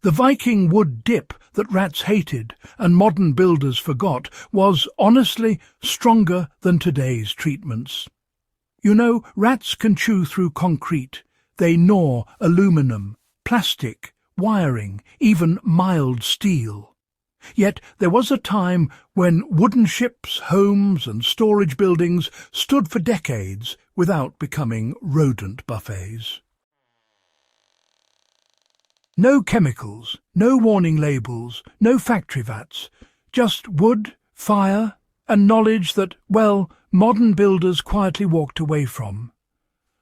The Viking wood dip that rats hated and modern builders forgot was, honestly, stronger than today's treatments. You know, rats can chew through concrete. They gnaw aluminum, plastic, wiring, even mild steel. Yet there was a time when wooden ships, homes and storage buildings stood for decades without becoming rodent buffets. No chemicals, no warning labels, no factory vats, just wood, fire, and knowledge that, well, modern builders quietly walked away from.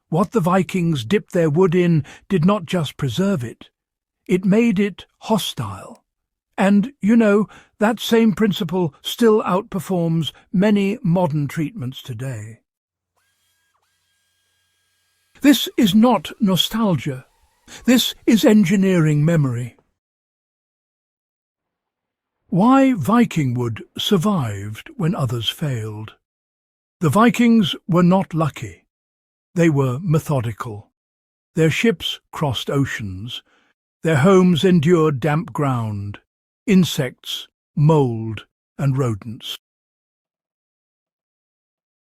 What the Vikings dipped their wood in did not just preserve it, it made it hostile. And, you know, that same principle still outperforms many modern treatments today. This is not nostalgia. This is engineering memory. Why Viking wood survived when others failed. The Vikings were not lucky. They were methodical. Their ships crossed oceans. Their homes endured damp ground, insects, mould, and rodents.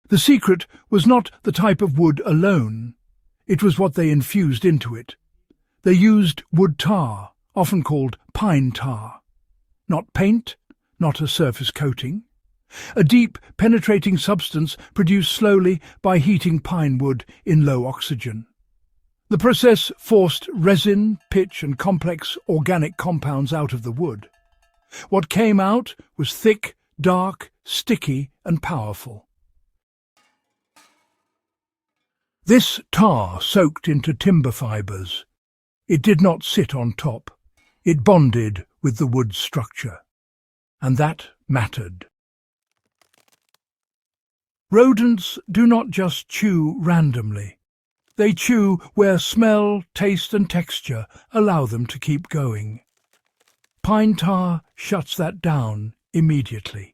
The secret was not the type of wood alone. It was what they infused into it. They used wood tar, often called pine tar. Not paint, not a surface coating. A deep, penetrating substance produced slowly by heating pine wood in low oxygen. The process forced resin, pitch and complex organic compounds out of the wood. What came out was thick, dark, sticky and powerful. This tar soaked into timber fibres. It did not sit on top. It bonded with the wood's structure. And that mattered. Rodents do not just chew randomly. They chew where smell, taste and texture allow them to keep going. Pine tar shuts that down immediately.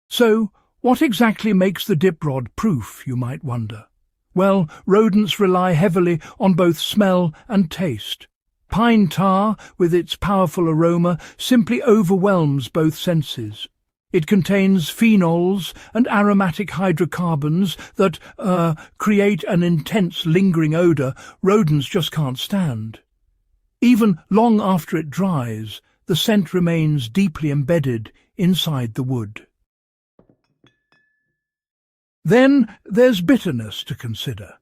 So, what exactly makes the dip rod proof, you might wonder? Well, rodents rely heavily on both smell and taste. Pine tar, with its powerful aroma, simply overwhelms both senses. It contains phenols and aromatic hydrocarbons that create an intense lingering odour rodents just can't stand. Even long after it dries, the scent remains deeply embedded inside the wood. Then there's bitterness to consider.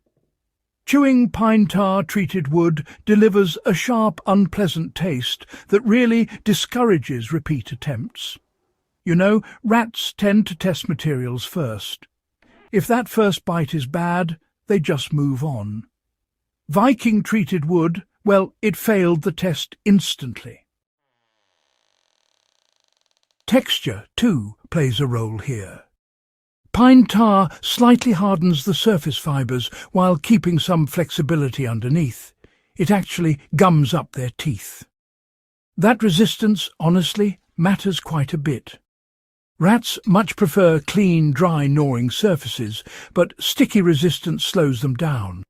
Chewing pine tar-treated wood delivers a sharp, unpleasant taste that really discourages repeat attempts. You know, rats tend to test materials first. If that first bite is bad, they just move on. Viking-treated wood, well, it failed the test instantly. Texture, too, plays a role here. Pine tar slightly hardens the surface fibres while keeping some flexibility underneath. It actually gums up their teeth. That resistance, honestly, matters quite a bit. Rats much prefer clean, dry, gnawing surfaces, but sticky resistance slows them down.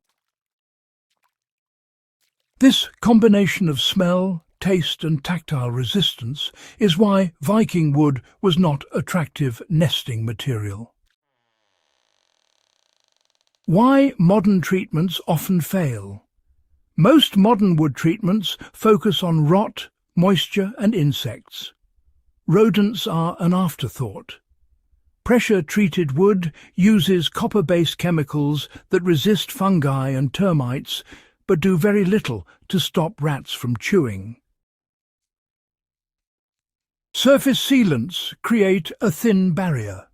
This combination of smell, taste and tactile resistance is why Viking wood was not attractive nesting material. Why modern treatments often fail. Most modern wood treatments focus on rot, moisture and insects. Rodents are an afterthought. Pressure-treated wood uses copper-based chemicals that resist fungi and termites, but do very little to stop rats from chewing. Surface sealants create a thin barrier.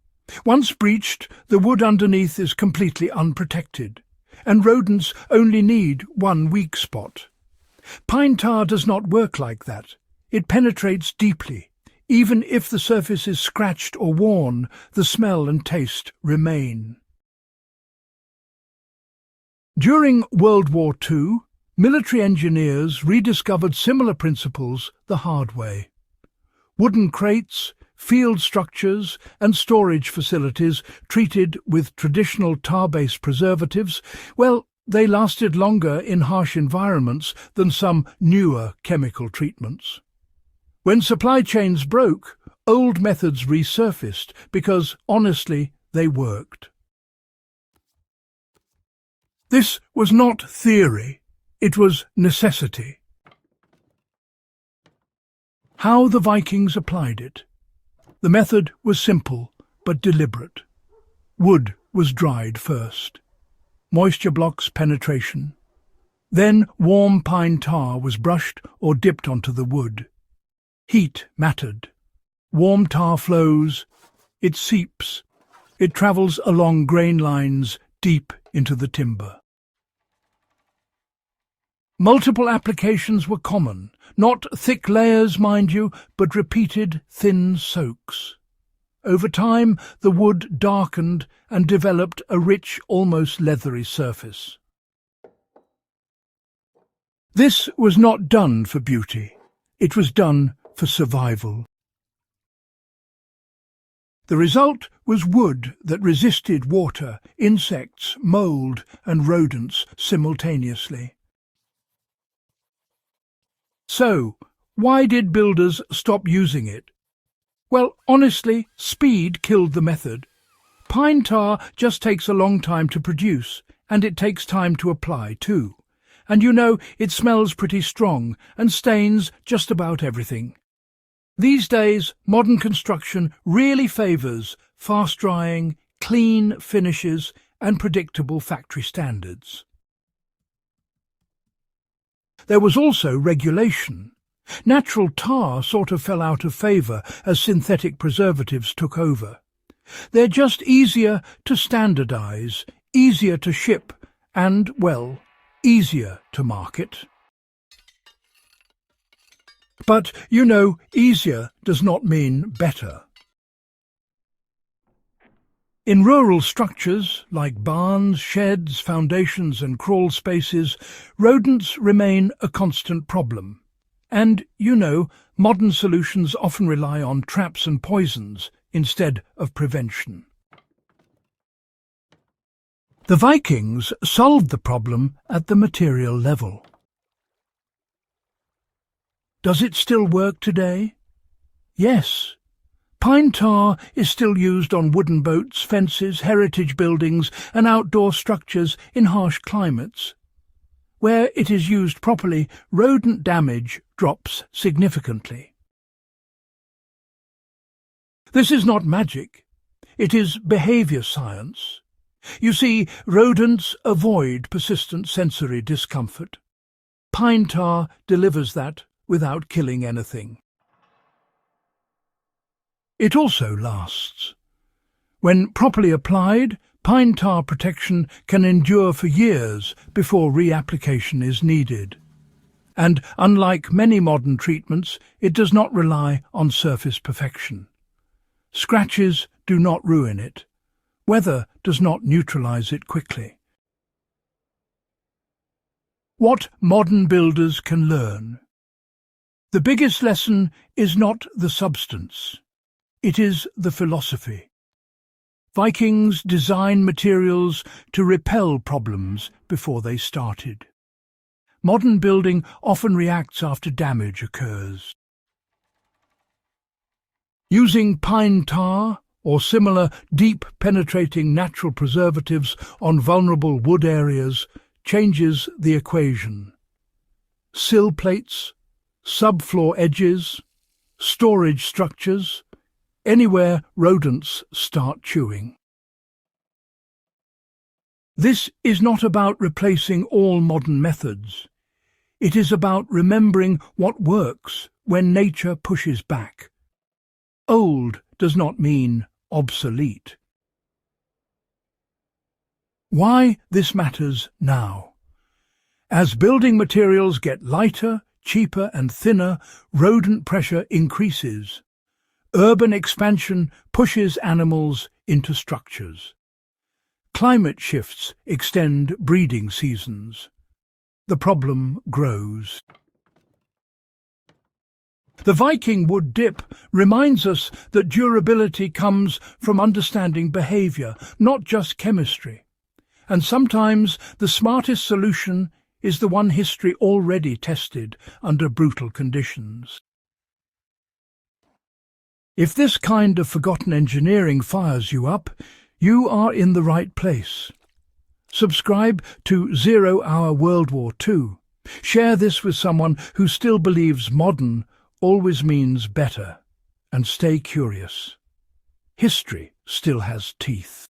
Once breached, the wood underneath is completely unprotected, and rodents only need one weak spot. Pine tar does not work like that. It penetrates deeply. Even if the surface is scratched or worn, the smell and taste remain. During World War II, military engineers rediscovered similar principles the hard way. Wooden crates, field structures and storage facilities treated with traditional tar-based preservatives, well, They lasted longer in harsh environments than some newer chemical treatments. When supply chains broke, old methods resurfaced because, honestly, they worked. This was not theory, it was necessity. How the Vikings applied it. The method was simple but deliberate. Wood was dried first. Moisture blocks penetration. Then warm pine tar was brushed or dipped onto the wood. Heat mattered. Warm tar flows. It seeps. It travels along grain lines deep into the timber. Multiple applications were common, not thick layers, mind you, but repeated thin soaks. Over time, the wood darkened and developed a rich, almost leathery surface. This was not done for beauty. It was done for survival. The result was wood that resisted water, insects, mold, and rodents simultaneously. So, why did builders stop using it? Well, honestly, speed killed the method. Pine tar just takes a long time to produce, and it takes time to apply too. And you know, it smells pretty strong and stains just about everything. These days, modern construction really favours fast-drying, clean finishes and predictable factory standards. There was also regulation. Natural tar sort of fell out of favour as synthetic preservatives took over. They're just easier to standardise, easier to ship and, well, easier to market. But, you know, easier does not mean better. In rural structures, like barns, sheds, foundations and crawl spaces, rodents remain a constant problem. And, you know, modern solutions often rely on traps and poisons instead of prevention. The Vikings solved the problem at the material level. Does it still work today? Yes. Pine tar is still used on wooden boats, fences, heritage buildings and outdoor structures in harsh climates. Where it is used properly, rodent damage drops significantly. This is not magic. It is behaviour science. You see, rodents avoid persistent sensory discomfort. Pine tar delivers that without killing anything. It also lasts. When properly applied, pine tar protection can endure for years before reapplication is needed. And unlike many modern treatments, it does not rely on surface perfection. Scratches do not ruin it. Weather does not neutralize it quickly. What modern builders can learn. The biggest lesson is not the substance. It is the philosophy. Vikings designed materials to repel problems before they started. Modern building often reacts after damage occurs. Using pine tar or similar deep-penetrating natural preservatives on vulnerable wood areas changes the equation. Sill plates, subfloor edges, storage structures, anywhere rodents start chewing. This is not about replacing all modern methods. It is about remembering what works when nature pushes back. Old does not mean obsolete. Why this matters now? As building materials get lighter, cheaper and thinner, rodent pressure increases. Urban expansion pushes animals into structures. Climate shifts extend breeding seasons. The problem grows. The Viking wood dip reminds us that durability comes from understanding behaviour, not just chemistry. And sometimes the smartest solution is the one history already tested under brutal conditions. If this kind of forgotten engineering fires you up, you are in the right place. Subscribe to 0 Hour World War II. Share this with someone who still believes modern always means better. And stay curious. History still has teeth.